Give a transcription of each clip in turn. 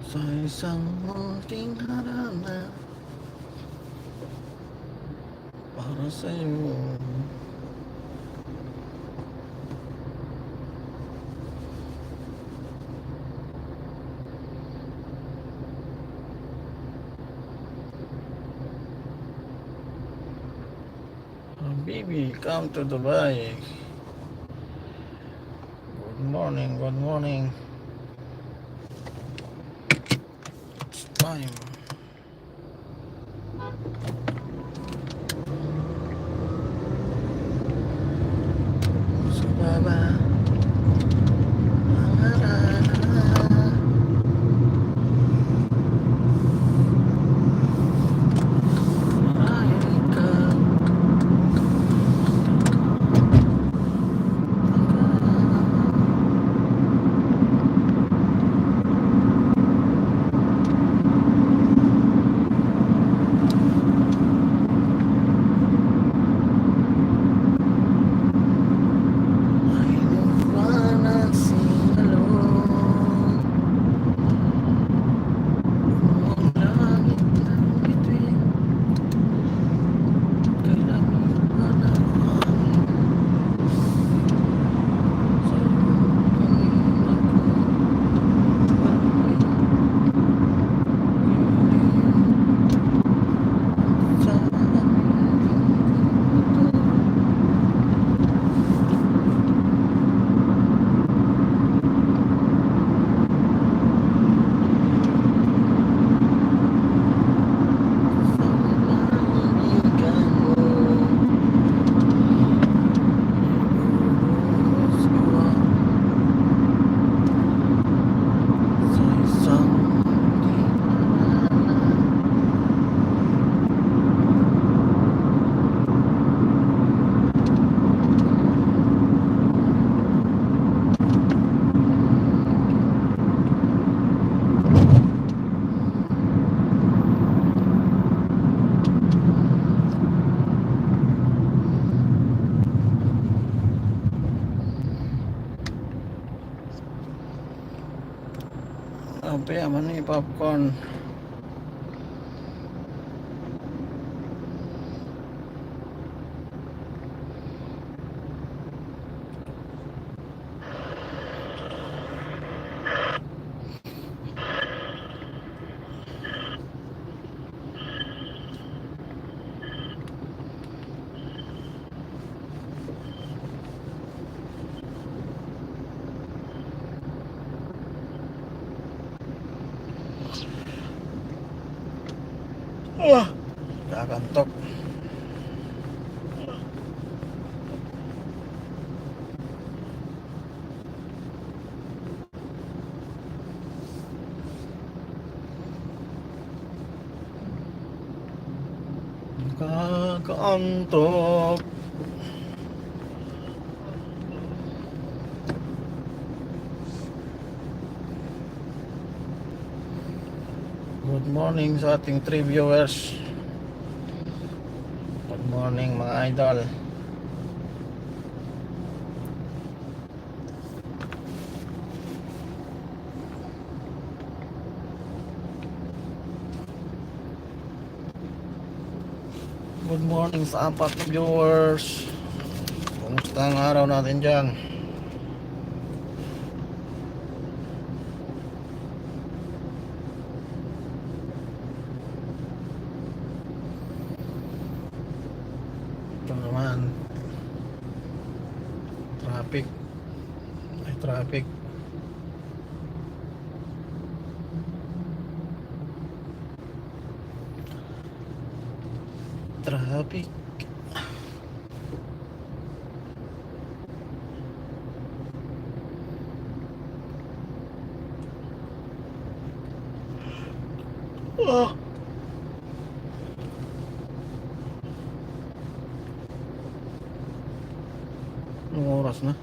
Sa isang munting harana para sa'yo. Baby, come to Dubai. Good morning, good morning. It's time. Sa baba ang harana. Marahil ka. Ay nuwanan singalong ang langit ng bituin. Kailan manahangin sa'yo kami nagkabalik. Sa aming ito. Apa ya mana ni popcorn? Kakantok. Kakantok. Good morning sa ating 3 viewers. Good morning mga idol. Good morning sa 4 viewers. Kumusta ang araw natin dyan? Ito naman traffic. Ay traffic. Traffic. Oh. Anong oras na?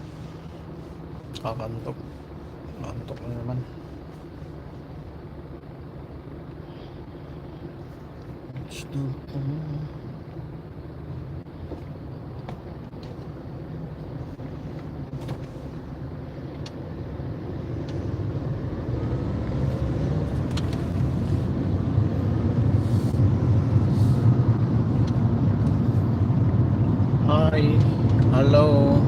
Kakantok. Kantok na naman. Stop. Hi. Hello.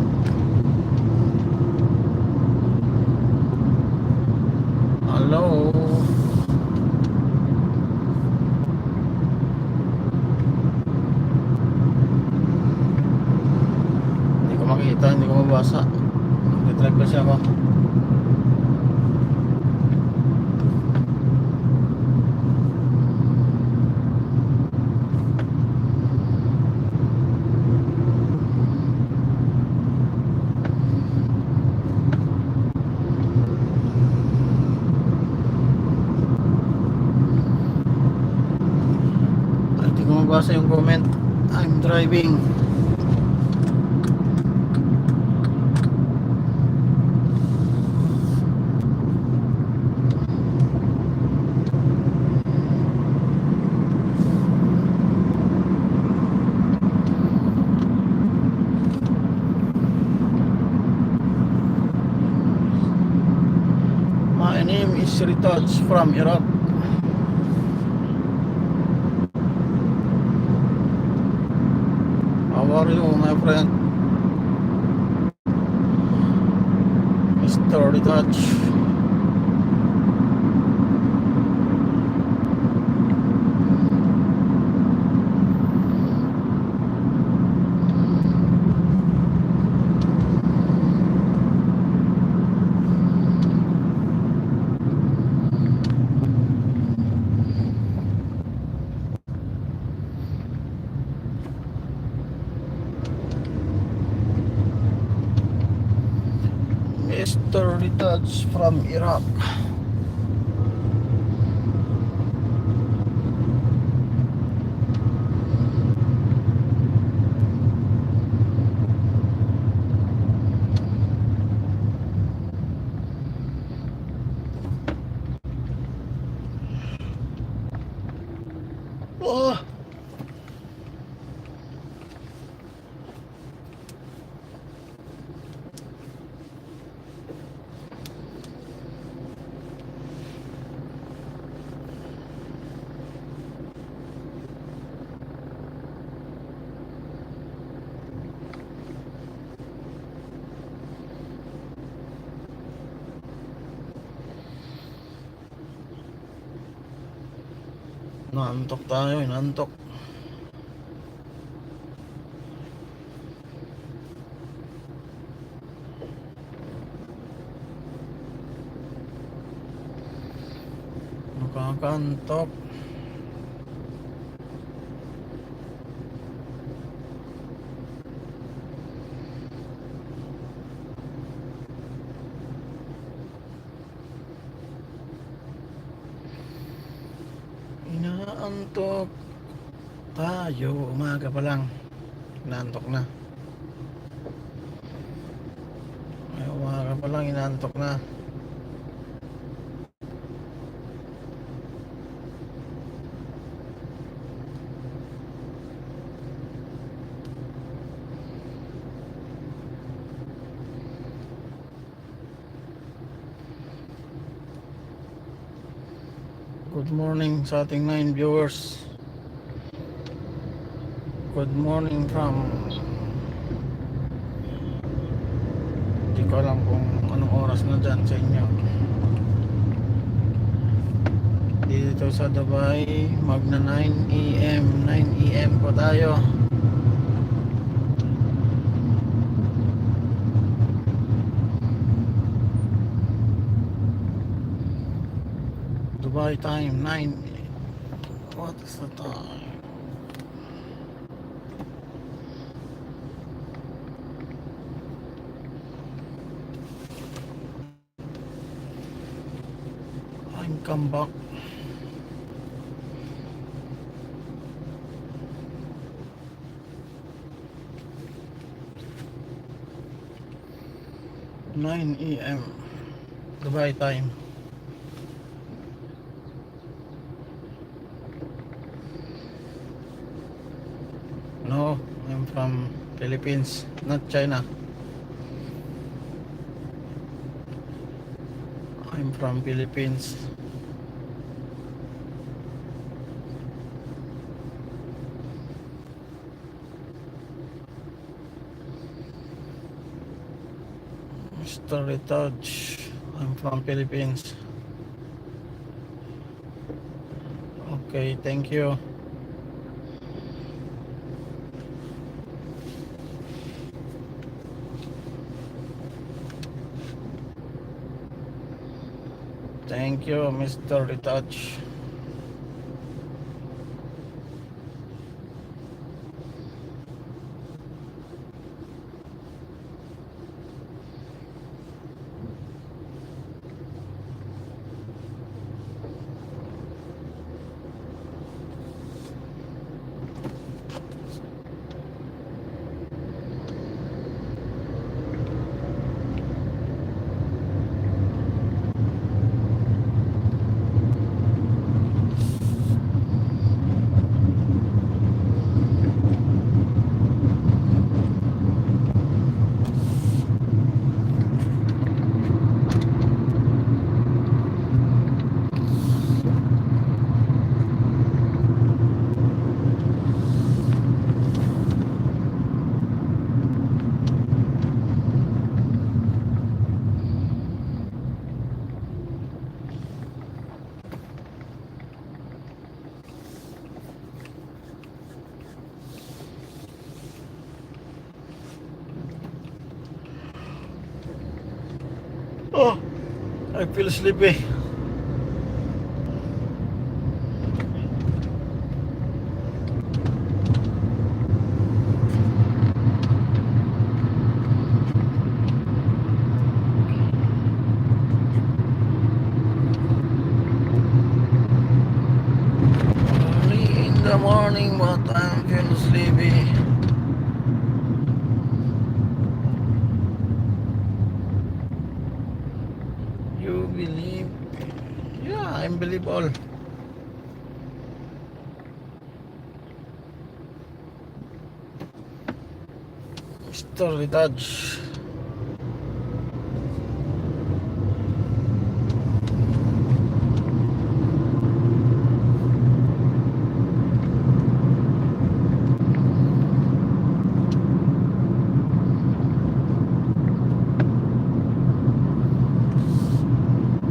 Hello. Hindi ko makita, hindi ko mabasa. Nag-drive kasi ako. Hindi ko mabasa yung comment. I'm driving. My name is Ritaj from Iraq. How are you, my friend? Mr. Ritaj. Mr. Ritaj from Iraq. Oh, nantok tayo, nantok. Nakakantok. Inaantok tayo, umaga pa lang. Inaantok na. Ay, umaga pa lang, inaantok na. Good morning sa ating 9 viewers. Good morning from... Hindi ko alam kung anong oras na dyan sa inyo. Dito sa Dubai, magna 9 AM. 9 AM po tayo. Dubai time 9. What is the time? I'm come back. Nine AM Dubai time. No, I'm from Philippines, not China. I'm from Philippines. Mr. Retouch. I'm from Philippines. Okay, thank you. Thank you, Mr. Retouch. Oh, I feel sleepy. Early in the morning, but I feel sleepy. You believe? Yeah, I believe all. Mr. Retouch.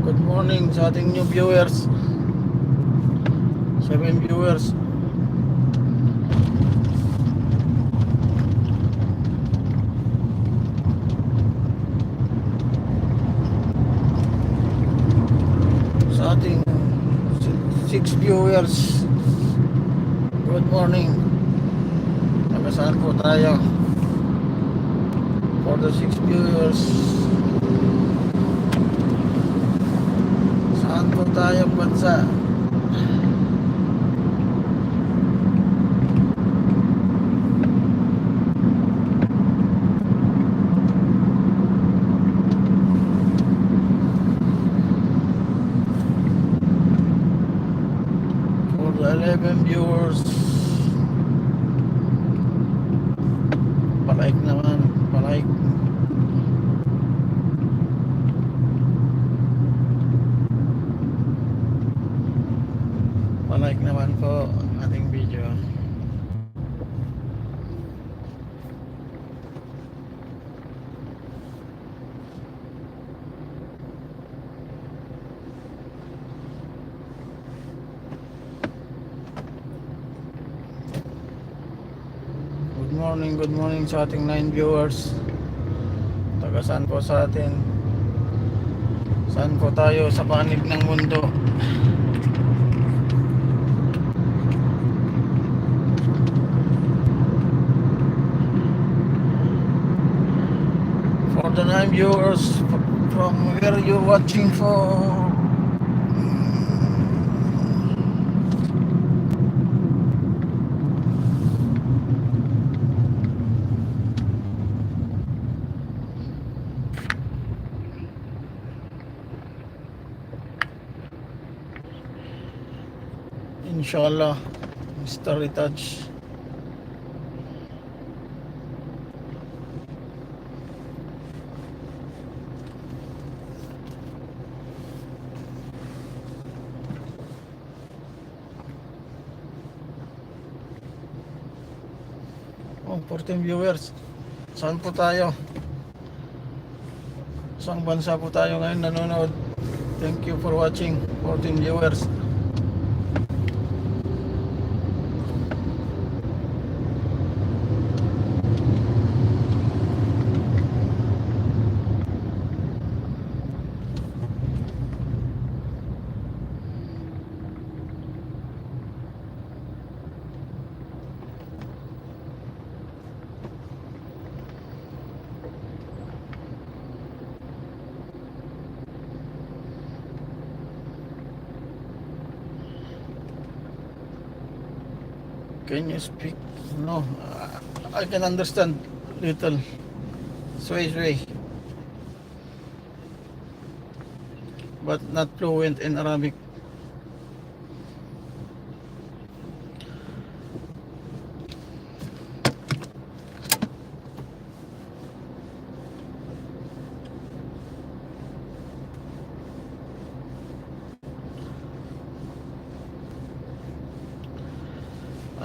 Good morning sa ating new viewers. 7 viewers. Sa ating 6 viewers. Good morning. Taga-saan po tayo? For the 6 viewers. Saan po tayo bansa? For the 11 viewers. Palike naman. Palike. Palike naman po ang ating video. Good morning sa ating 9 viewers. Taga saan po sa atin? Saan po tayo sa panig ng mundo? For the 9 viewers, from where you watching for? Inshallah, Mr. Retouch. Oh, 14 viewers. Saan po tayo? Isang bansa po tayo ngayon nanonood. Thank you for watching. 14 viewers. Can you speak? No, I can understand little. Sway, but not fluent in Arabic.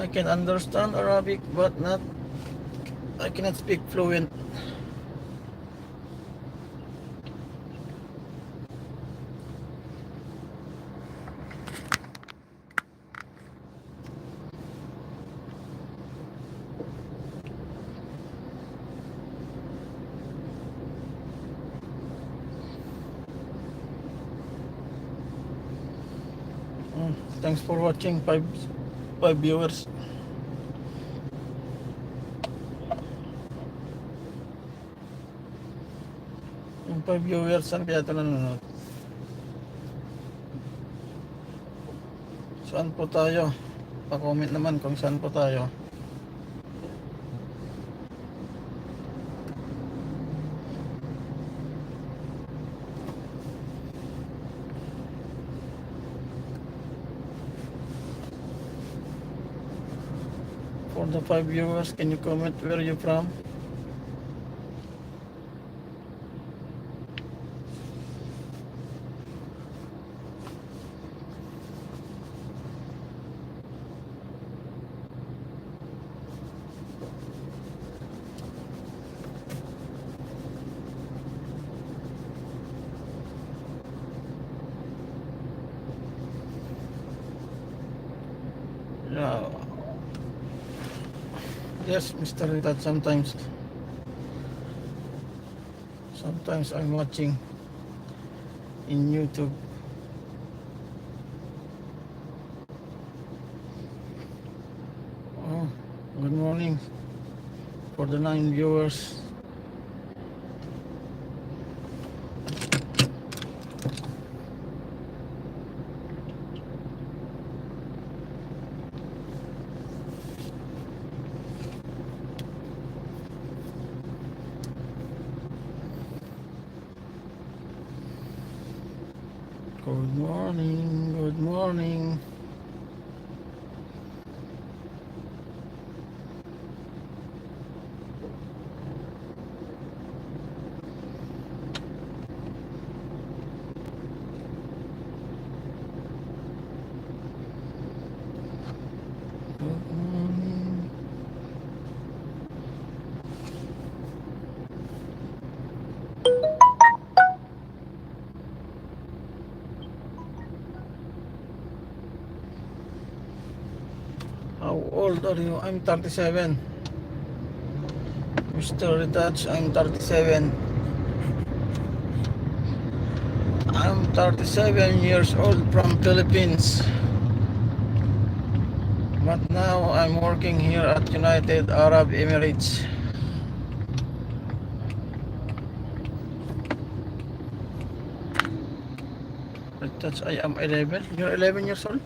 I can understand Arabic, but not. I cannot speak fluent. Thanks for watching. Five viewers. Yung 5 viewers, saan kaya ito nanonood? Saan po tayo? Pa-comment naman kung saan po tayo. For the 5 viewers, can you comment where you from? Yeah. Yes, Mr. Ritat, sometimes I'm watching in YouTube. Oh, good morning for the 9 viewers. Good morning, good morning. Good morning. How old are you? I'm 37. Mr. Retouch, I'm 37. I'm 37 years old from Philippines. But now I'm working here at United Arab Emirates. Retouch, I am 11. You're 11 years old?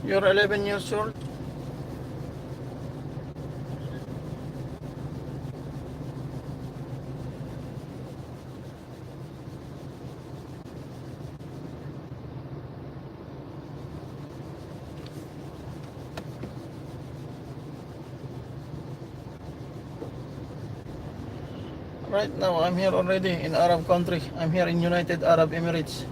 You're 11 years old? Right now, I'm here already in Arab country. I'm here in United Arab Emirates.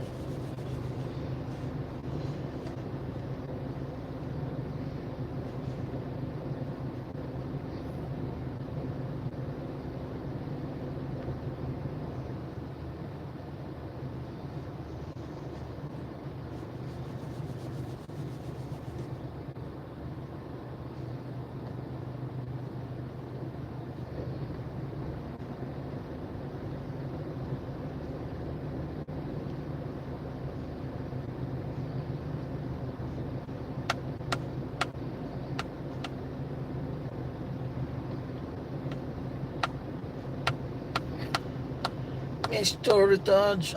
Mr. Ritaj,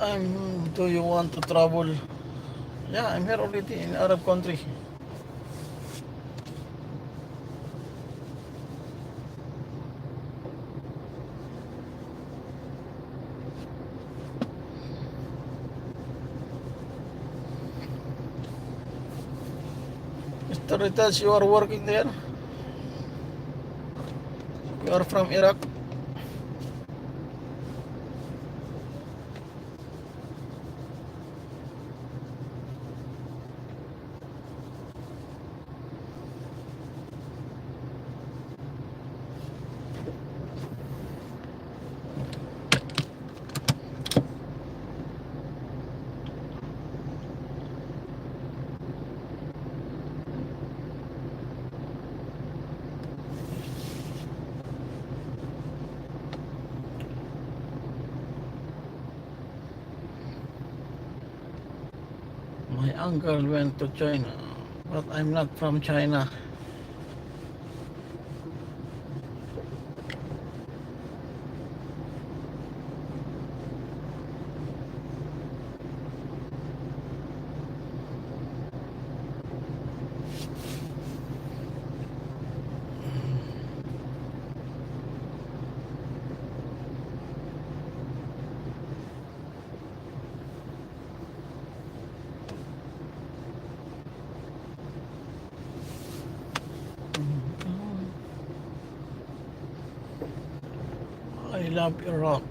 do you want to travel? Yeah, I'm here already in Arab country. Mr. Ritaj, you are working there? You are from Iraq? My uncle went to China, but I'm not from China. I love Iraq.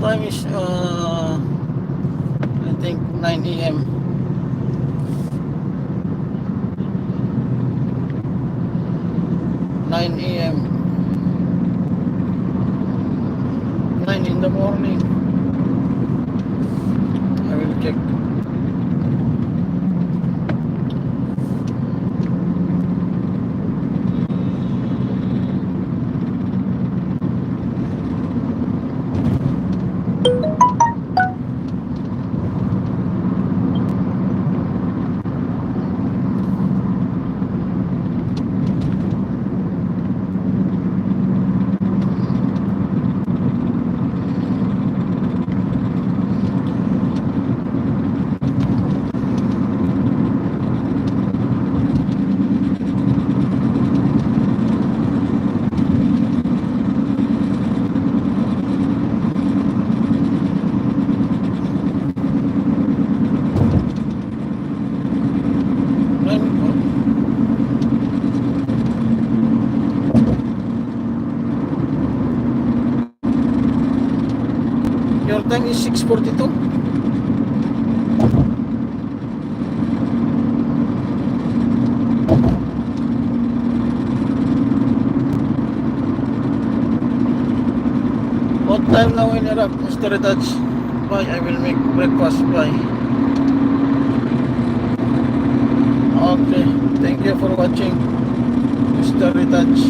Time is I think 9 a.m. 9 a.m. 9 in the morning. I will check. Your time is 6:42. time now in Iraq, Mr. Retouch. Bye, I will make breakfast. Bye. Okay, thank you for watching, Mr. Retouch.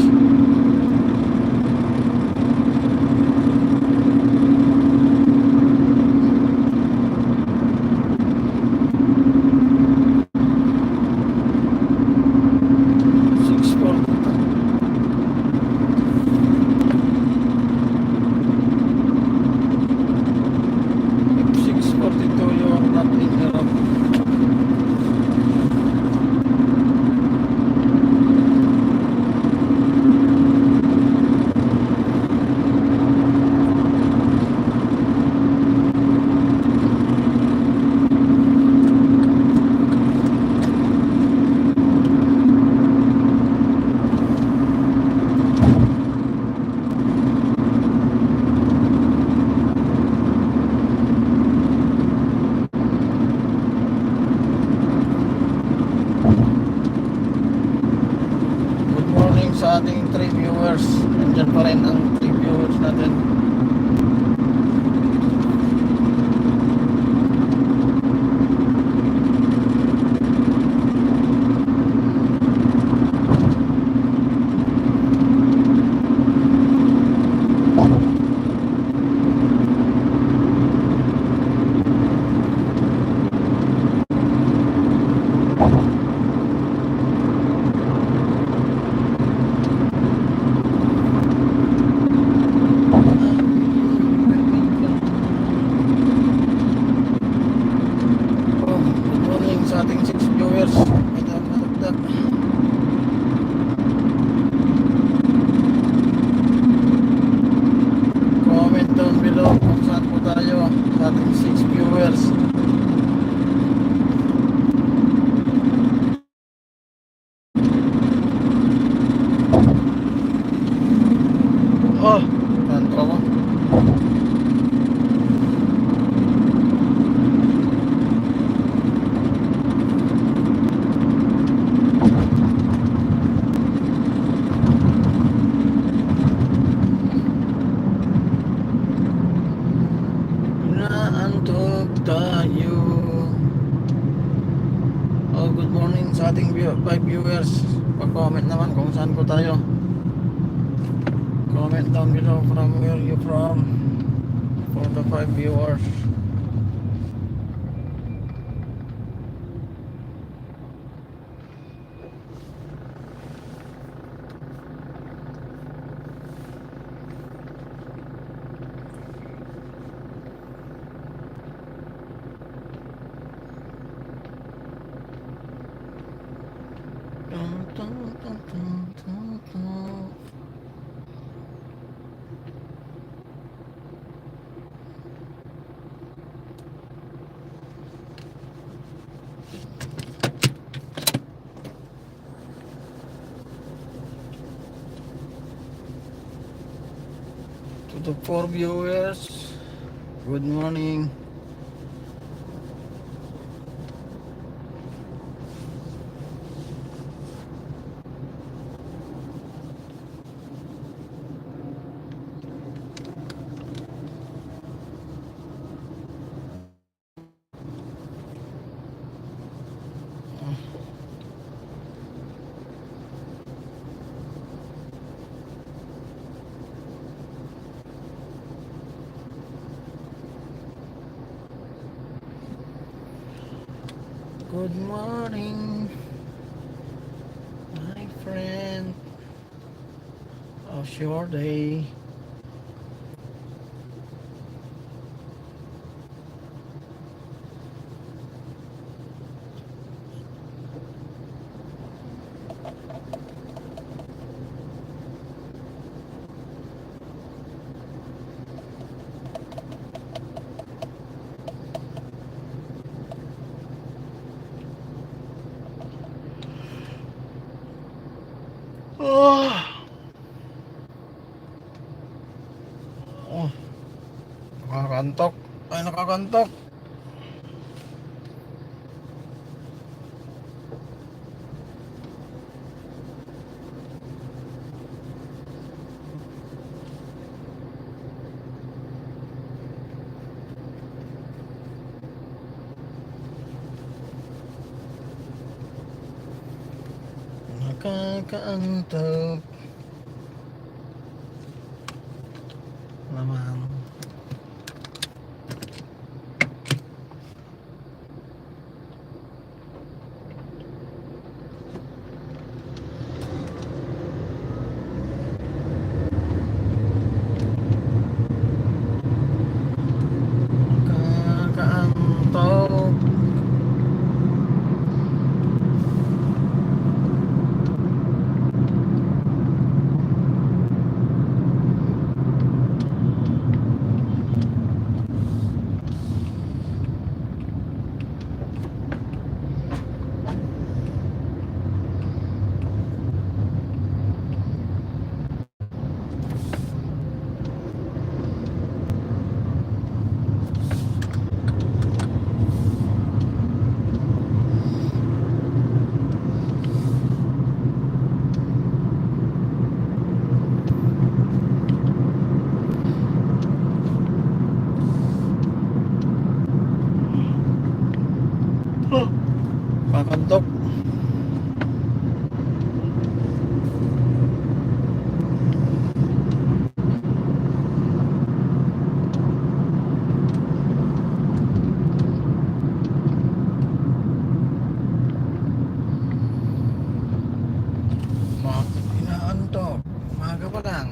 Sa ating 3 viewers, nandyan pa rin ang 3 viewers natin. Sa ating 6 viewers, ito natagdag. Comment down below kung saan po tayo sa ating 6 viewers. Oh, kanto mo. Tayo. Oh, good morning sa ating 5 viewers. Pag-comment naman kung saan po tayo. Comment down below from where you from for the 5 viewers. To the 4 viewers, good morning. Good morning, my friend. How's your day? Oh, oh, nakakantok. Ay, nakakantok. Nakakaantok naman. Nakakaantok. Kakantok. Inaantok. Umaga pa lang.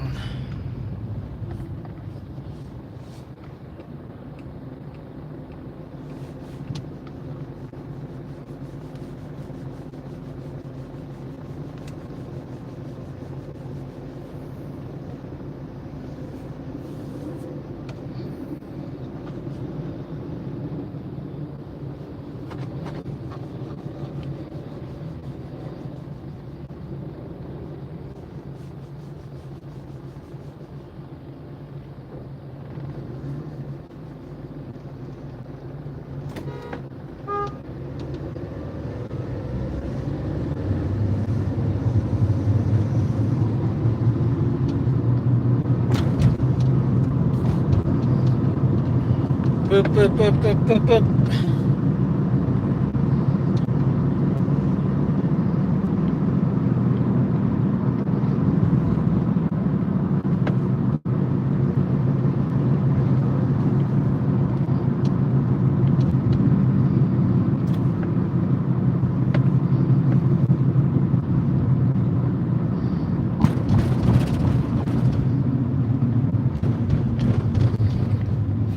Pup, pup, pup, pup, pup, pup.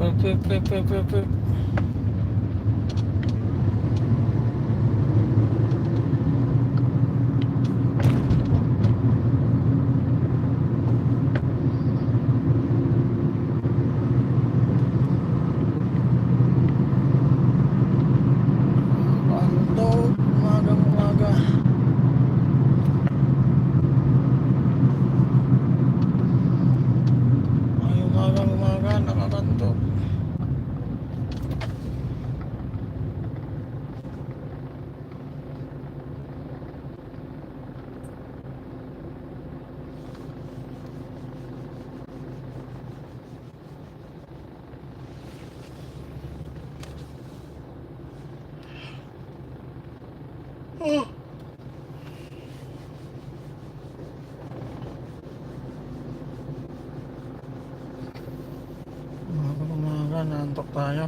Pup, pup, pup, pup, pup, pup. Antok. Umaga. Ay, umaga. Nakakantok. Oh. Umaga. Naantok tayo.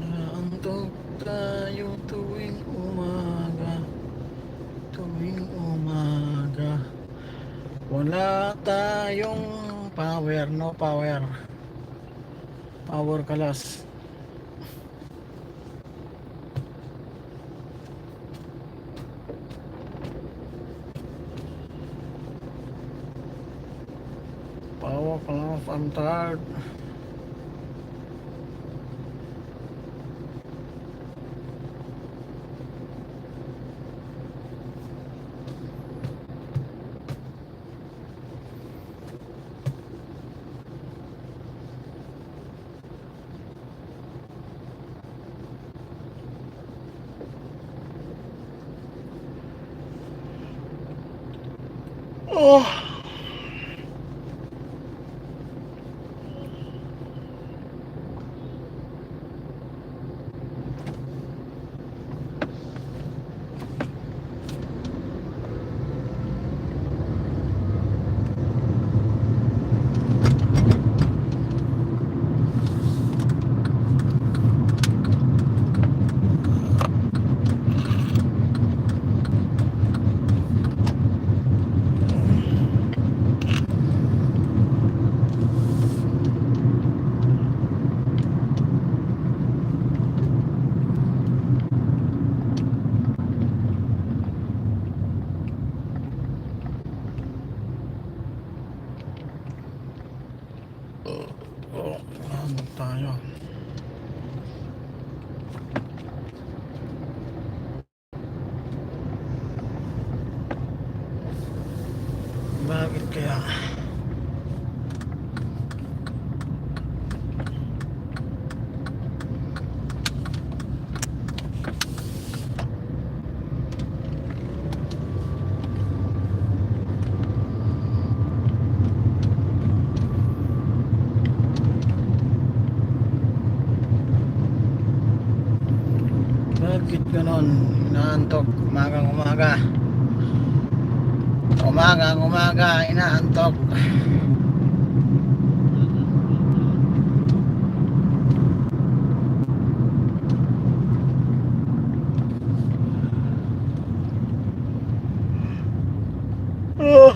Naantok tayo tuwing umaga. Wala tayong power. No power. Power kalas. Power kalas. I'm tired. Oh. Oh, ano tayo? Bakit kaya? Bakit ganon? Inaantok umagang umaga. Umagang umaga, inaantok. Oh.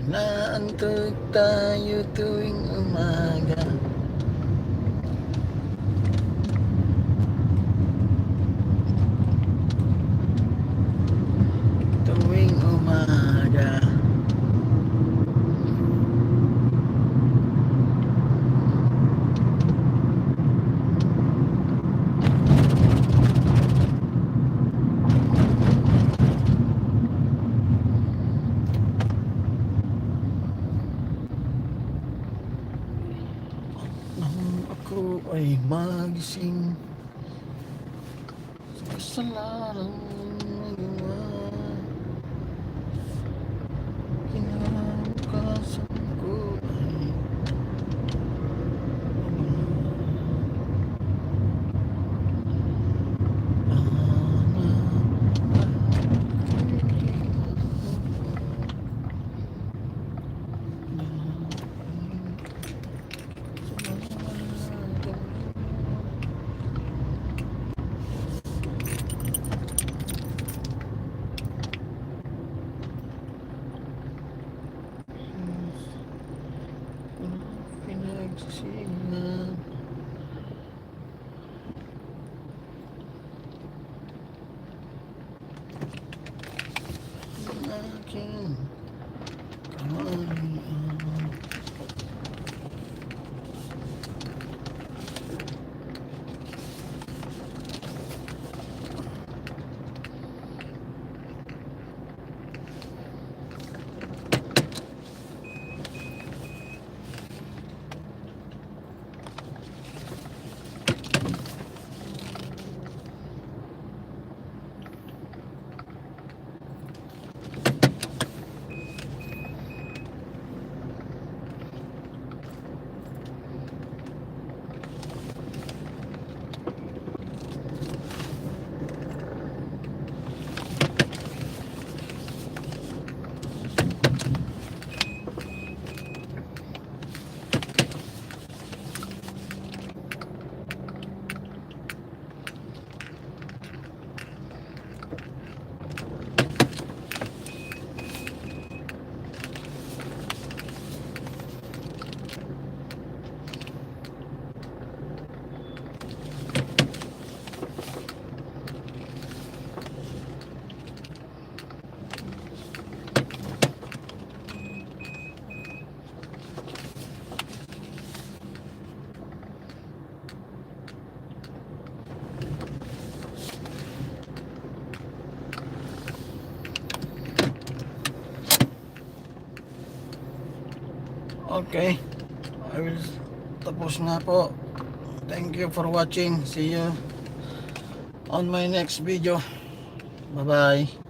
Inaantok tayo tuwing umaga. Tuwing umaga. Nang ako ay magising sa kasalanang nagawa, kinabukasan ko ay Okay. I will tapos na po. Thank you for watching. See you on my next video. Bye-bye.